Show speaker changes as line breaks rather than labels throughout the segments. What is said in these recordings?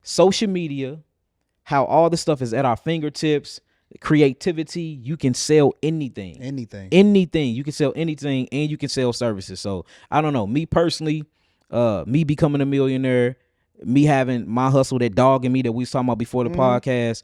social media, how all this stuff is at our fingertips, creativity, you can sell anything. Anything. You can sell anything, and you can sell services. So I don't know. Me personally, me becoming a millionaire, me having my hustle, that dog in me that we was talking about before the podcast,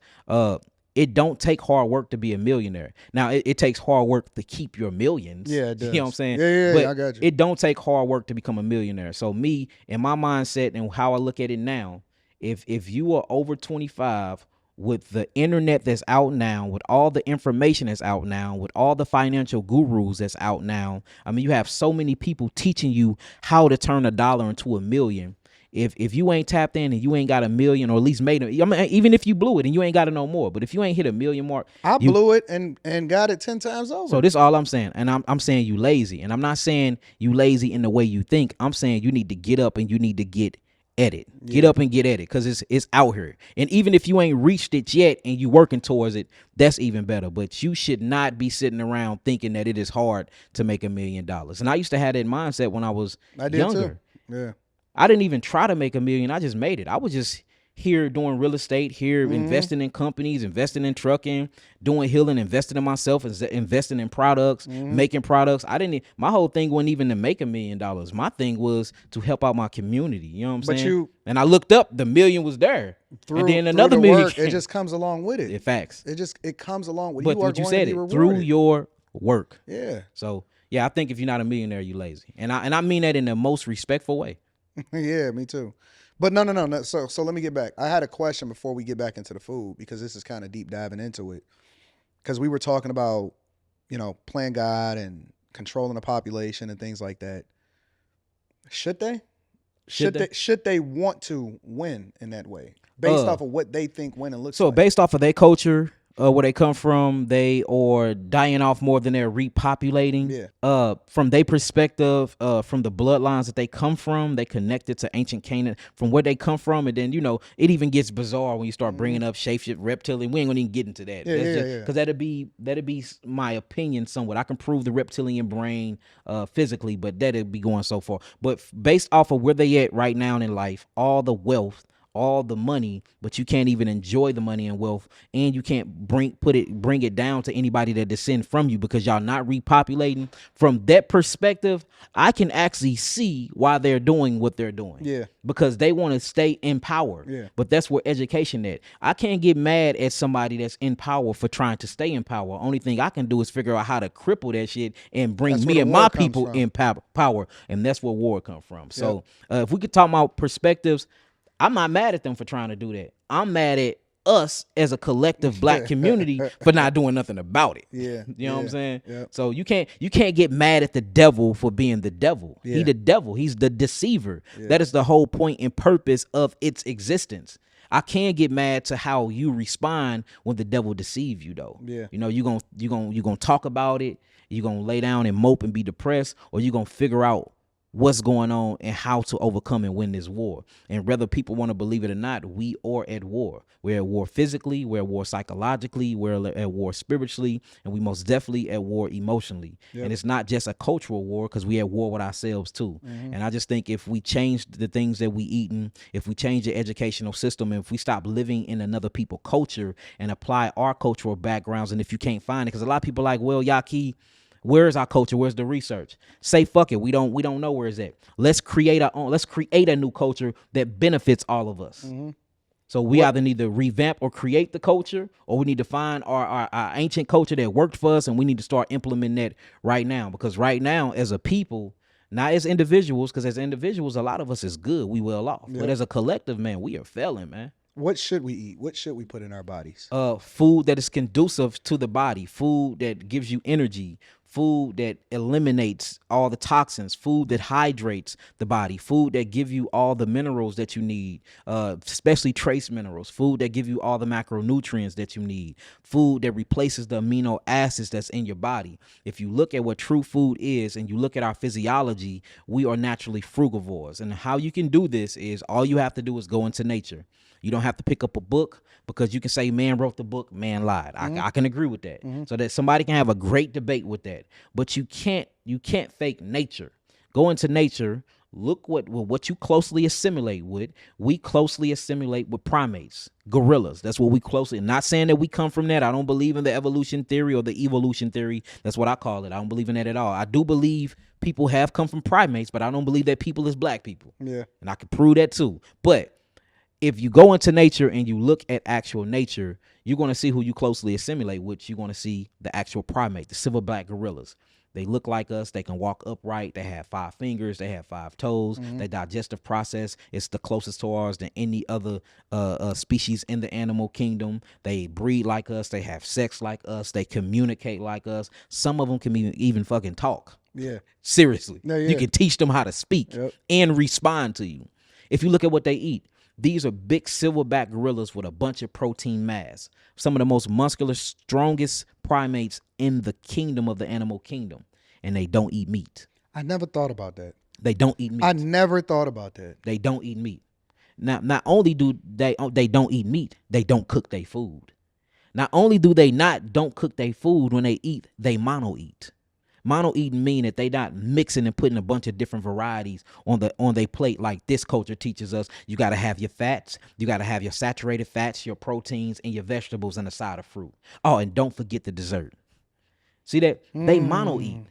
it don't take hard work to be a millionaire. Now, it takes hard work to keep your millions.
Yeah, it does.
You know what I'm saying?
Yeah,
but
I got you.
it don't take hard work to become a millionaire. So me, and my mindset and how I look at it now, if you are over 25, with the internet that's out now, with all the information that's out now, with all the financial gurus that's out now, I mean, you have so many people teaching you how to turn $1 into $1 million. If you ain't tapped in and you ain't got $1 million, or at least made it, I mean, even if you blew it and you ain't got to know more, but if you ain't hit $1 million mark,
I blew it and got it 10 times over.
So this is all I'm saying, and I'm saying you lazy, and I'm not saying you lazy in the way you think. I'm saying you need to get up and you need to get at it. Get up and get at it, because it's out here. And even if you ain't reached it yet and you working towards it, that's even better. But you should not be sitting around thinking that it is hard to make $1 million. And I used to have that mindset when I was younger.
Too. Yeah.
I didn't even try to make $1 million. I just made it. I was just here doing real estate, here investing in companies, investing in trucking, doing healing, investing in myself, investing in products, making products. My whole thing wasn't even to make $1 million. My thing was to help out my community. You know what I'm saying? And I looked up, the $1 million was there. And then another $1 million.
It just comes along with it.
Facts.
It comes along with
it. But what you said, through your work.
Yeah.
So yeah, I think if you're not a millionaire, you're lazy. And I mean that in the most respectful way.
Yeah, me too. But no. So let me get back. I had a question before we get back into the food, because this is kind of deep diving into it. Because we were talking about, playing God and controlling the population and things like that. Should they? Should they want to win in that way, based off of what they think winning looks like? So
based off of their culture, where they come from, they are dying off more than they're repopulating.
Yeah.
From their perspective, from the bloodlines that they come from, they connected to ancient Canaan, from where they come from. And then, it even gets bizarre when you start bringing up shapeshift, reptilian. We ain't gonna even get into that. Because that'd be my opinion somewhat. I can prove the reptilian brain physically, but that'd be going so far. But based off of where they at right now in life, all the wealth, all the money, but you can't even enjoy the money and wealth, and you can't bring it down to anybody that descend from you, because y'all not repopulating. From that perspective, I can actually see why they're doing what they're doing.
Yeah.
Because they want to stay in power.
Yeah.
But that's where education at. I can't get mad at somebody that's in power for trying to stay in power. Only thing I can do is figure out how to cripple that shit and bring me and my people in power. And that's where war come from. So if we could talk about perspectives, I'm not mad at them for trying to do that. I'm mad at us as a collective black community for not doing nothing about it.
Yeah.
You know what I'm saying?
Yeah.
So you can't get mad at the devil for being the devil.
Yeah.
He the devil. He's the deceiver. Yeah. That is the whole point and purpose of its existence. I can't get mad to how you respond when the devil deceive you, though.
Yeah.
You gonna talk about it. You gonna lay down and mope and be depressed, or you gonna figure out what's going on and how to overcome and win this war. And whether people want to believe it or not, we are at war. We're at war physically, we're at war psychologically, we're at war spiritually, and we most definitely at war emotionally. Yep. And it's not just a cultural war, because we at war with ourselves too. And I just think if we change the things that we eating, if we change the educational system, and if we stop living in another people's culture and apply our cultural backgrounds, and if you can't find it, because a lot of people are like, well, Yahki, where's our culture? Where's the research? Say fuck it. We don't know where it's at. Let's create our own. Let's create a new culture that benefits all of us. So we either need to revamp or create the culture, or we need to find our ancient culture that worked for us, and we need to start implementing that right now. Because right now, as a people, not as individuals, because as individuals, a lot of us is good. We well off. But as a collective, man, we are failing, man.
What should we eat? What should we put in our bodies?
Food that is conducive to the body. Food that gives you energy. Food that eliminates all the toxins, food that hydrates the body, food that give you all the minerals that you need, especially trace minerals, food that give you all the macronutrients that you need, food that replaces the amino acids that's in your body. If you look at what true food is and you look at our physiology, we are naturally frugivores. And how you can do this is all you have to do is go into nature. You don't have to pick up a book, because you can say man wrote the book, man lied. I can agree with that. So that somebody can have a great debate with that. But you can't fake nature. Go into nature, Look what you closely assimilate with. We closely assimilate with primates, gorillas. That's what we closely. Not saying that we come from that. I don't believe in the evolution theory or the evolution theory. That's what I call it. I don't believe in that at all. I do believe people have come from primates, but I don't believe that people is black people.
Yeah.
And I can prove that too. But if you go into nature and you look at actual nature, you're going to see who you closely assimilate with. You're going to see the actual primate, the silverback gorillas. They look like us. They can walk upright. They have 5 fingers. They have 5 toes. Their digestive process is the closest to ours than any other species in the animal kingdom. They breed like us. They have sex like us. They communicate like us. Some of them can even fucking talk.
Yeah.
Seriously.
Yeah, yeah.
You can teach them how to speak and respond to you. If you look at what they eat, these are big silverback gorillas with a bunch of protein mass. Some of the most muscular, strongest primates in the kingdom of the animal kingdom. And they don't eat meat.
I never thought about that.
They don't eat meat.
I never thought about that.
They don't eat meat. Now, not only do they don't eat meat, they don't cook their food. Not only do they don't cook their food when they eat, they mono eat. Mono eating mean that they not mixing and putting a bunch of different varieties on their plate like this culture teaches us. You got to have your fats, you got to have your saturated fats, your proteins, and your vegetables and a side of fruit. Oh, and don't forget the dessert. See that? They mono eat.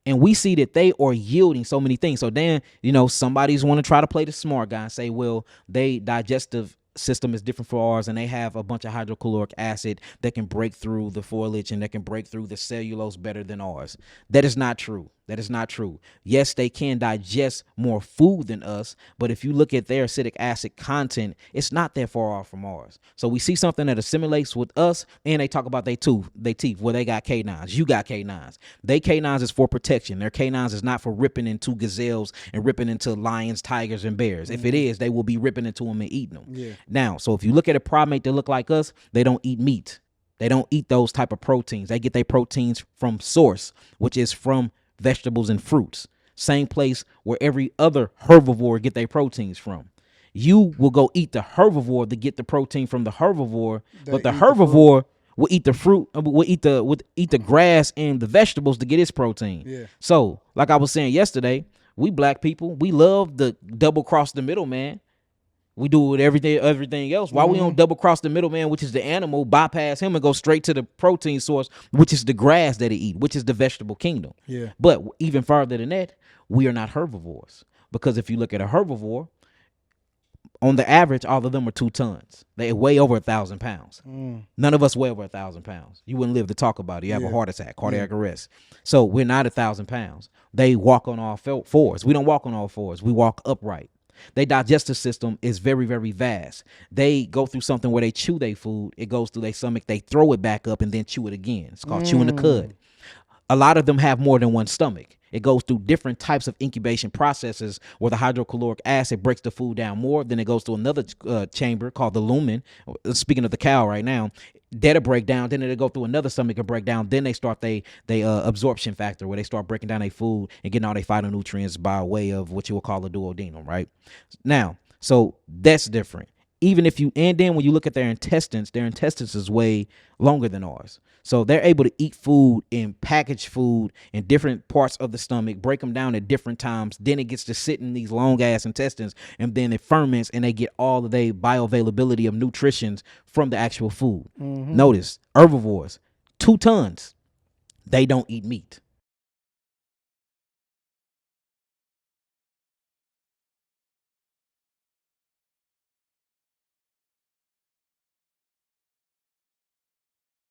And we see that they are yielding so many things. So then, somebody's want to try to play the smart guy and say, well, they digestive system is different for ours, and they have a bunch of hydrochloric acid that can break through the foliage and that can break through the cellulose better than ours. That is not true. That is not true. Yes, they can digest more food than us, but if you look at their acidic acid content, it's not that far off from ours. So we see something that assimilates with us, and they talk about their teeth. Well, they got canines. You got canines. They canines is for protection. Their canines is not for ripping into gazelles and ripping into lions, tigers, and bears. If it is, they will be ripping into them and eating them.
Yeah.
Now, so if you look at a primate that look like us, they don't eat meat. They don't eat those type of proteins. They get their proteins from source, which is from vegetables and fruits. Same place where every other herbivore get their proteins from. You will go eat the herbivore to get the protein from the herbivore, but the herbivore will eat the fruit, will eat the grass and the vegetables to get its protein.
Yeah.
So, like I was saying yesterday, we black people, we love the double cross the middleman. We do with everything else. Why we don't double cross the middleman, which is the animal, bypass him and go straight to the protein source, which is the grass that they eat, which is the vegetable kingdom.
Yeah.
But even farther than that, we are not herbivores. Because if you look at a herbivore, on the average, all of them are 2 tons. They weigh over 1,000 pounds. None of us weigh over 1,000 pounds. You wouldn't live to talk about it. You have a heart attack, cardiac arrest. So we're not 1,000 pounds. They walk on all 4s. We don't walk on all 4s. We walk upright. Their digestive system is very, very vast. They go through something where they chew their food. It goes through their stomach. They throw it back up and then chew it again. It's called chewing the cud. A lot of them have more than one stomach. It goes through different types of incubation processes where the hydrochloric acid breaks the food down more. Then it goes to another chamber called the lumen. Speaking of the cow right now, that'll break down. Then it'll go through another stomach and break down. Then they start they absorption factor where they start breaking down their food and getting all their phytonutrients by way of what you will call a duodenum, right? Now, so that's different. And then when you look at their intestines is way longer than ours. So they're able to eat food and package food in different parts of the stomach, break them down at different times. Then it gets to sit in these long ass intestines, and then it ferments and they get all of their bioavailability of nutritions from the actual food. Notice herbivores, 2 tons. They don't eat meat.